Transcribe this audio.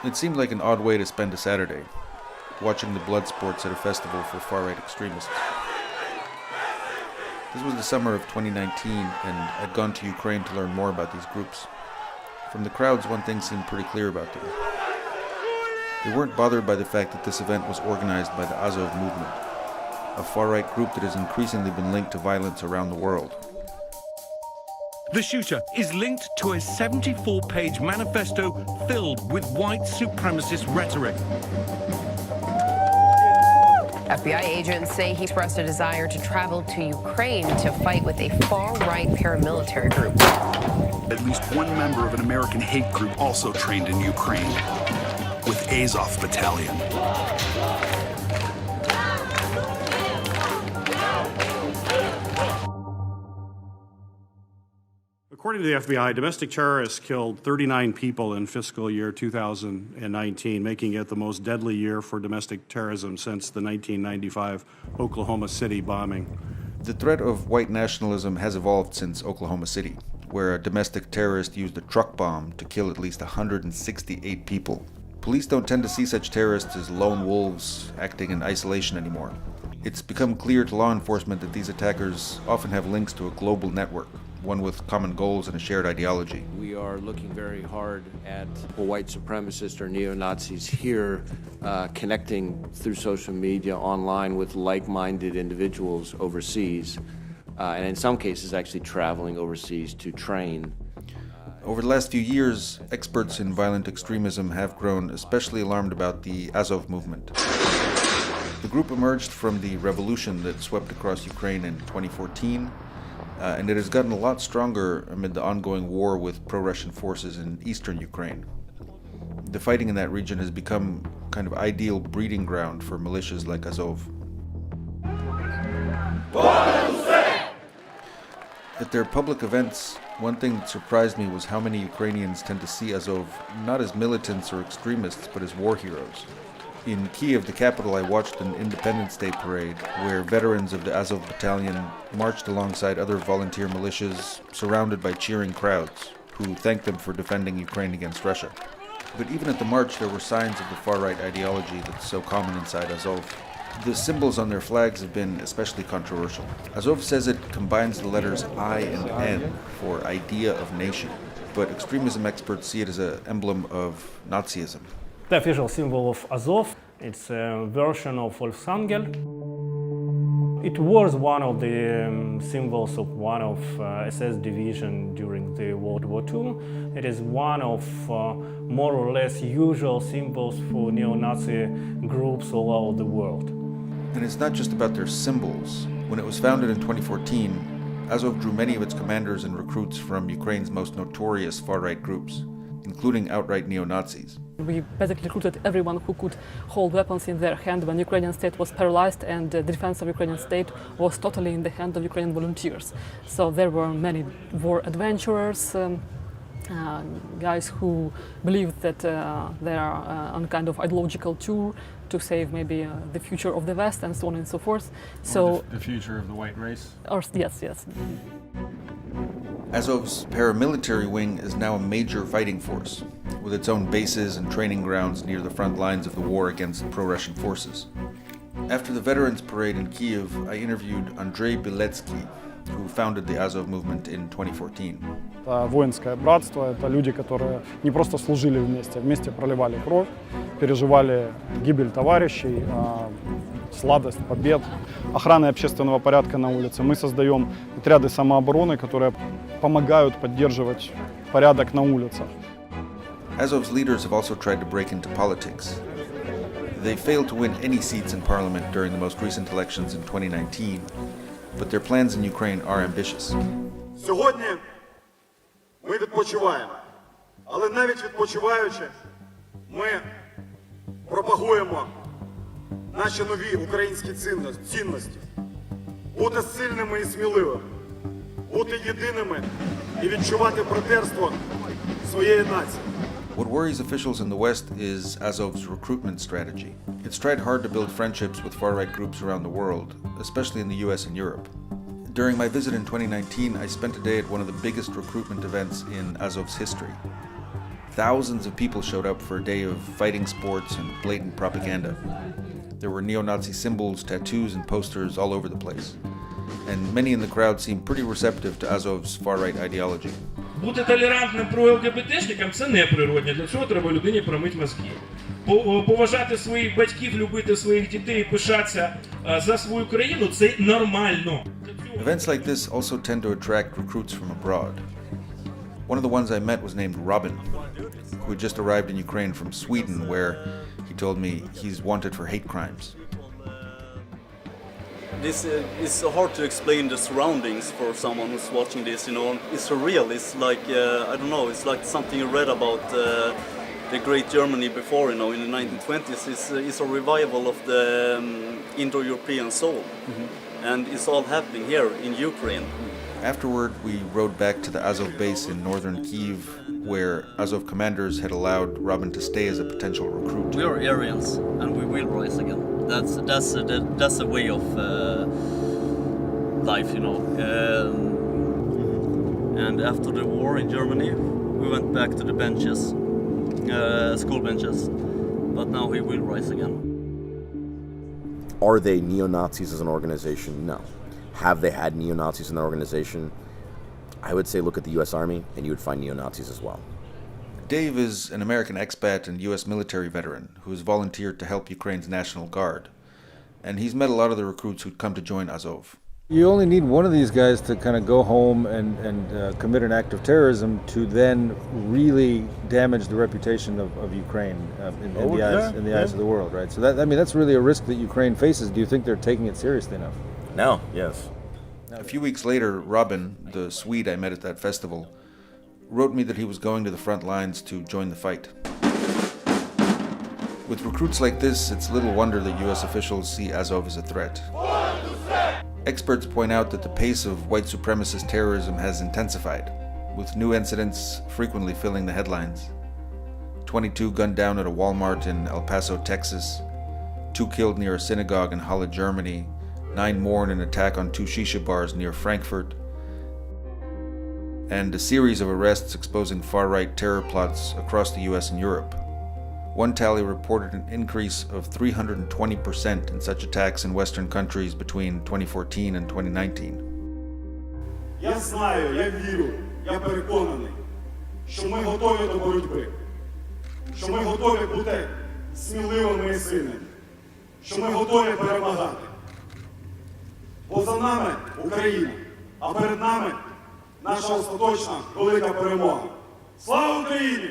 It seemed like an odd way to spend a Saturday, watching the blood sports at a festival for far-right extremists. This was the summer of 2019, and I'd gone to Ukraine to learn more about these groups. From the crowds, one thing seemed pretty clear about them. They weren't bothered by the fact that this event was organized by the Azov movement, a far-right group that has increasingly been linked to violence around the world. The shooter is linked to a 74-page manifesto filled with white supremacist rhetoric. FBI agents say he expressed a desire to travel to Ukraine to fight with a far-right paramilitary group. At least one member of an American hate group also trained in Ukraine with Azov Battalion. According to the FBI, domestic terrorists killed 39 people in fiscal year 2019, making it the most deadly year for domestic terrorism since the 1995 Oklahoma City bombing. The threat of white nationalism has evolved since Oklahoma City, where a domestic terrorist used a truck bomb to kill at least 168 people. Police don't tend to see such terrorists as lone wolves acting in isolation anymore. It's become clear to law enforcement that these attackers often have links to a global network, one with common goals and a shared ideology. We are looking very hard at white supremacists or neo-Nazis here, connecting through social media online with like-minded individuals overseas, and in some cases actually traveling overseas to train. Over the last few years, experts in violent extremism have grown especially alarmed about the Azov movement. The group emerged from the revolution that swept across Ukraine in 2014, and it has gotten a lot stronger amid the ongoing war with pro-Russian forces in eastern Ukraine. The fighting in that region has become kind of ideal breeding ground for militias like Azov. At their public events, one thing that surprised me was how many Ukrainians tend to see Azov not as militants or extremists, but as war heroes. In Kiev, the capital, I watched an Independence Day parade where veterans of the Azov Battalion marched alongside other volunteer militias, surrounded by cheering crowds, who thanked them for defending Ukraine against Russia. But even at the march, there were signs of the far-right ideology that's so common inside Azov. The symbols on their flags have been especially controversial. Azov says it combines the letters I and N for idea of nation, but extremism experts see it as an emblem of Nazism. The official symbol of Azov, it's a version of Volksangel. It was one of the symbols of one of SS division during the World War II. It is one of more or less usual symbols for neo-Nazi groups all over the world. And it's not just about their symbols. When it was founded in 2014, Azov drew many of its commanders and recruits from Ukraine's most notorious far-right groups, including outright neo-Nazis. We basically recruited everyone who could hold weapons in their hand when the Ukrainian state was paralyzed and the defense of the Ukrainian state was totally in the hand of Ukrainian volunteers. So there were many war adventurers, guys who believed that they are on kind of ideological tour to save maybe the future of the West and so on and so forth. So the future of the white race? Or, yes. Azov's paramilitary wing is now a major fighting force, with its own bases and training grounds near the front lines of the war against pro-Russian forces. After the Veterans Parade in Kiev, I interviewed Andrei Beletsky, who founded the Azov movement in 2014. Это воинское братство, это люди, которые не просто служили вместе, вместе проливали кровь, переживали гибель товарищей, сладость побед, охраны общественного порядка на улице. Мы создаем отряды самообороны, которые помогают поддерживать порядок на улицах. Azov's leaders have also tried to break into politics. They failed to win any seats in parliament during the most recent elections in 2019, but their plans in Ukraine are ambitious. Сьогодні ми відпочиваємо, але навіть відпочиваючи, ми пропагуємо наші нові українські цінності. Бути сильними і сміливими, бути єдиними і відчувати братерство своєї нації. What worries officials in the West is Azov's recruitment strategy. It's tried hard to build friendships with far-right groups around the world, especially in the US and Europe. During my visit in 2019, I spent a day at one of the biggest recruitment events in Azov's history. Thousands of people showed up for a day of fighting sports and blatant propaganda. There were neo-Nazi symbols, tattoos, and posters all over the place. And many in the crowd seemed pretty receptive to Azov's far-right ideology. Бути толерантним про ЛГБТшникам – це не природне. Для цього треба людині промити мозки. Поважати своїх батьків, любити своїх дітей і пишатися за свою країну – це нормально. Events like this also tend to attract recruits from abroad. One of the ones I met was named Robin, who had just arrived in Ukraine from Sweden, where he told me he's wanted for hate crimes. This is hard to explain the surroundings for someone who's watching this, you know. It's surreal. It's like, I don't know, it's like something you read about the great Germany before, you know, in the 1920s. It's a revival of the Indo-European soul. And it's all happening here in Ukraine. Afterward, we rode back to the Azov base in northern Kyiv, where Azov commanders had allowed Robin to stay as a potential recruit. We are Aryans, and we will rise again. That's a way of life, you know. And after the war in Germany, we went back to the benches, school benches. But now we will rise again. Are they neo-Nazis as an organization? No. Have they had neo-Nazis in their organization? I would say look at the U.S. Army, and you would find neo-Nazis as well. Dave is an American expat and U.S. military veteran who has volunteered to help Ukraine's National Guard. And he's met a lot of the recruits who'd come to join Azov. You only need one of these guys to kind of go home and commit an act of terrorism to then really damage the reputation of Ukraine in the eyes of the world, right? So that's really a risk that Ukraine faces. Do you think they're taking it seriously enough? No, yes. A few weeks later, Robin, the Swede I met at that festival, wrote me that he was going to the front lines to join the fight. With recruits like this, it's little wonder that U.S. officials see Azov as a threat. Experts point out that the pace of white supremacist terrorism has intensified, with new incidents frequently filling the headlines. 22 gunned down at a Walmart in El Paso, Texas, 2 killed near a synagogue in Halle, Germany, 9 more in an attack on 2 shisha bars near Frankfurt, and a series of arrests exposing far-right terror plots across the US and Europe. One tally reported an increase of 320% in such attacks in Western countries between 2014 and 2019. Я знаю, я вірю, я переконаний, що ми готові до боротьби, що ми готові бути сміливими і сильними, що ми готові перемагати. Бо за нами Україна, а перед нами наша остаточна велика перемога. Слава Україні!